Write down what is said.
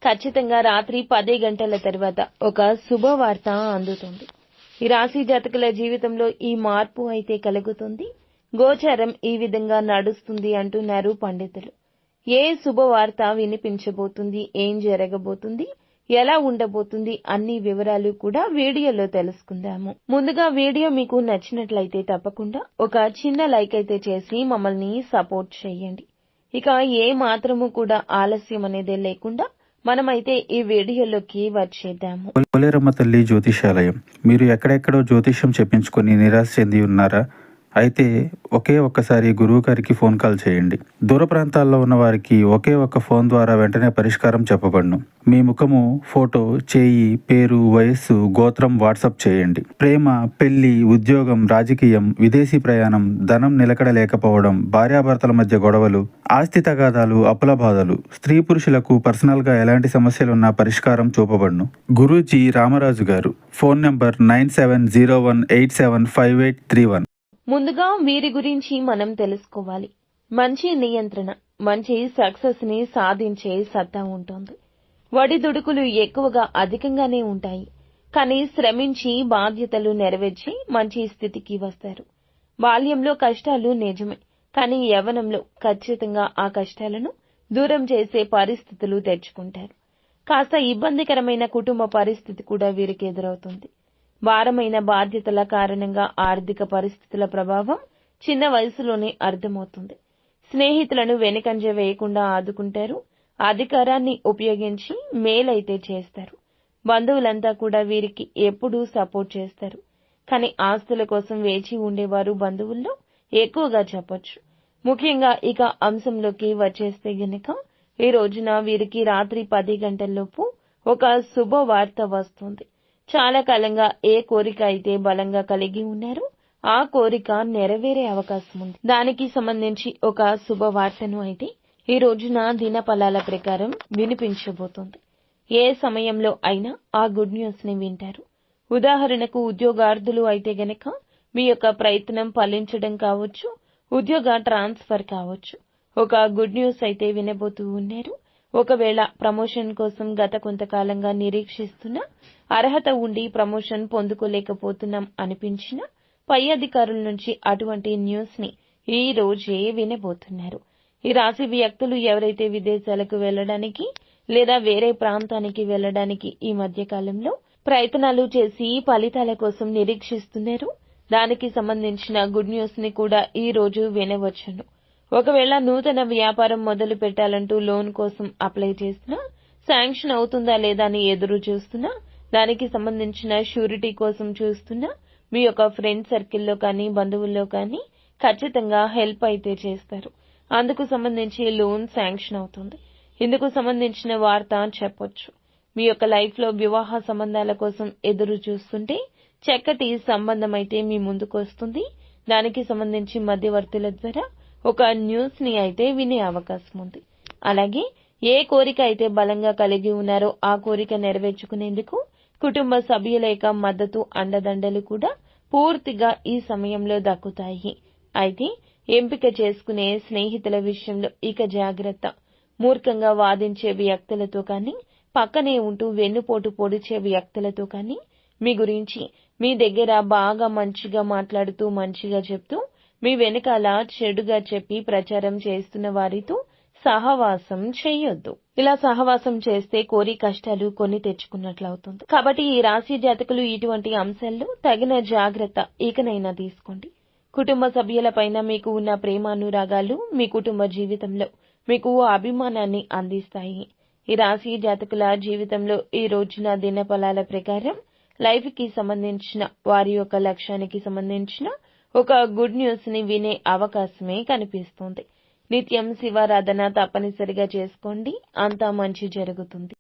ఖచ్చితంగా రాత్రి 10 గంటల తర్వాత ఒక శుభవార్త అందుతుంది. ఈ రాశి జాతకుల జీవితంలో ఈ మార్పు అయితే కలుగుతుంది. గోచారం ఈ విధంగా నడుస్తుంది అంటున్నారు పండితులు. ఏ శుభవార్త వినిపించబోతుంది, ఏం జరగబోతుంది, ఎలా ఉండబోతుంది అన్ని వివరాలు కూడా వీడియోలో తెలుసుకుందాము. ముందుగా వీడియో మీకు నచ్చినట్లయితే తప్పకుండా ఒక చిన్న లైక్ అయితే చేసి మమ్మల్ని సపోర్ట్ చేయండి. ఇక ఏ మాత్రము కూడా ఆలస్యం అనేదే లేకుండా మనమైతే ఈ వీడియోలోకి వచ్చేద్దాము. పోలేరమ్మ తల్లి జ్యోతిషాలయం. మీరు ఎక్కడెక్కడో జ్యోతిష్యం చెప్పించుకొని నిరాశ చెంది ఉన్నారా? అయితే ఒక్కసారి గురువు గారికి ఫోన్ కాల్ చేయండి. దూర ప్రాంతాల్లో ఉన్న వారికి ఒక్క ఫోన్ ద్వారా వెంటనే పరిష్కారం చెప్పబడును. మీ ముఖము, ఫోటో, చేయి, పేరు, వయస్సు, గోత్రం వాట్సాప్ చేయండి. ప్రేమ, పెళ్లి, ఉద్యోగం, రాజకీయం, విదేశీ ప్రయాణం, ధనం నిలకడ లేకపోవడం, భార్యాభర్తల మధ్య గొడవలు, ఆస్తి తగాదాలు, అప్పుల బాధలు, స్త్రీ పురుషులకు పర్సనల్ గా ఎలాంటి సమస్యలున్నా పరిష్కారం చూపబడును. గురూజీ రామరాజు గారు. Phone number 9701875831. ముందుగా వీరి గురించి మనం తెలుసుకోవాలి. మంచి నియంత్రణ, మంచి సక్సెస్ ని సాధించే సత్తా ఉంటుంది. ఒడిదుడుకులు ఎక్కువగా అధికంగానే ఉంటాయి. కానీ శ్రమించి బాధ్యతలు నెరవేర్చి మంచి స్థితికి వస్తారు. బాల్యంలో కష్టాలు నిజమే, కానీ యవ్వనంలో ఖచ్చితంగా ఆ కష్టాలను దూరం చేసే పరిస్థితులు తెచ్చుకుంటారు. కాస్త ఇబ్బందికరమైన కుటుంబ పరిస్థితి కూడా వీరికి ఎదురవుతుంది. భారమైన బాధ్యతల కారణంగా ఆర్థిక పరిస్థితుల ప్రభావం చిన్న వయసులోనే అర్థమవుతుంది. స్నేహితులను వెనుకంజ వేయకుండా ఆదుకుంటారు. అధికారాన్ని ఉపయోగించి మేలైతే చేస్తారు. బంధువులంతా కూడా వీరికి ఎప్పుడూ సపోర్ట్ చేస్తారు. కానీ ఆస్తుల కోసం వేచి ఉండేవారు బంధువుల్లో ఎక్కువగా చెప్పొచ్చు. ముఖ్యంగా ఇక అంశంలోకి వచ్చేస్తే గనక ఈ రోజున వీరికి రాత్రి 10 గంటల్లోపు ఒక శుభవార్త వస్తుంది. చాలా కాలంగా ఏ కోరిక అయితే బలంగా కలిగి ఉన్నారో ఆ కోరిక నెరవేరే అవకాశం ఉంది. దానికి సంబంధించి ఒక శుభవార్తను అయితే ఈ రోజున దినఫలాల ప్రకారం వినిపించబోతోంది. ఏ సమయంలో అయినా ఆ గుడ్ న్యూస్ ని వింటారు. ఉదాహరణకు ఉద్యోగార్థులు అయితే గనక మీ యొక్క ప్రయత్నం ఫలించడం కావచ్చు, ఉద్యోగ ట్రాన్స్ఫర్ కావచ్చు. ఒక గుడ్ న్యూస్ అయితే వినబోతూ ఉన్నారు. ఒకవేళ ప్రమోషన్ కోసం గత కొంతకాలంగా నిరీక్షిస్తున్న అర్హత ఉండి ప్రమోషన్ పొందుకోలేకపోతున్నాం అనిపించిన పై అధికారుల నుంచి అటువంటి న్యూస్ ని ఈ రోజే వినబోతున్నారు. ఈ రాశి వ్యక్తులు ఎవరైతే విదేశాలకు వెళ్లడానికి లేదా వేరే ప్రాంతానికి వెళ్లడానికి ఈ మధ్య కాలంలో ప్రయత్నాలు చేసి ఫలితాల కోసం నిరీక్షిస్తున్నారు, దానికి సంబంధించిన గుడ్ న్యూస్ ని కూడా ఈ రోజు వినవచ్చును. ఒకవేళ నూతన వ్యాపారం మొదలు పెట్టాలంటూ లోన్ కోసం అప్లై చేసినా, శాంక్షన్ అవుతుందా లేదా అని ఎదురు చూస్తున్నా, దానికి సంబంధించిన షూరిటీ కోసం చూస్తున్నా, మీ యొక్క ఫ్రెండ్ సర్కిల్లో కానీ బంధువుల్లో కానీ ఖచ్చితంగా హెల్ప్ అయితే చేస్తారు. అందుకు సంబంధించి లోన్ శాంక్షన్ అవుతుంది. ఇందుకు సంబంధించిన వార్త చెప్పొచ్చు. మీ యొక్క లైఫ్ లో వివాహ సంబంధాల కోసం ఎదురు చూస్తుంటే చక్కటి సంబంధం అయితే మీ ముందుకు వస్తుంది. దానికి సంబంధించి మధ్యవర్తుల ద్వారా ఒక న్యూస్ ని అయితే వినే అవకాశం ఉంది. అలాగే ఏ కోరిక అయితే బలంగా కలిగి ఉన్నారో ఆ కోరిక నెరవేర్చుకునేందుకు కుటుంబ సభ్యుల యొక్క మద్దతు, అండదండలు కూడా పూర్తిగా ఈ సమయంలో దక్కుతాయి. అయితే ఎంపిక చేసుకునే స్నేహితుల విషయంలో ఇక జాగ్రత్త. మూర్ఖంగా వాదించే వ్యక్తులతో కానీ, పక్కనే ఉంటూ వెన్నుపోటు పొడిచే వ్యక్తులతో కానీ, మీ గురించి మీ దగ్గర బాగా మంచిగా మాట్లాడుతూ మంచిగా చెప్తూ మీ వెనకాల చెడుగా చెప్పి ప్రచారం చేస్తున్న వారితో సహవాసం చేయొద్దు. ఇలా సహవాసం చేస్తే కోరి కష్టాలు కొని తెచ్చుకున్నట్లవుతుంది. కాబట్టి ఈ రాశి జాతకులు ఇటువంటి అంశాల్లో తగిన జాగ్రత్త ఇకనైనా తీసుకోండి. కుటుంబ సభ్యులపైన మీకు ఉన్న ప్రేమానురాగాలు మీ కుటుంబ జీవితంలో మీకు అభిమానాన్ని అందిస్తాయి. ఈ రాశి జాతకుల జీవితంలో ఈ రోజున దినఫలాల ప్రకారం లైఫ్ కి సంబంధించిన వారి యొక్క లక్ష్యానికి సంబంధించిన ఒక గుడ్ న్యూస్ ని వినే అవకాశమే కనిపిస్తోంది. నిత్యం శివారాధన తప్పనిసరిగా చేసుకోండి. అంతా మంచి జరుగుతుంది.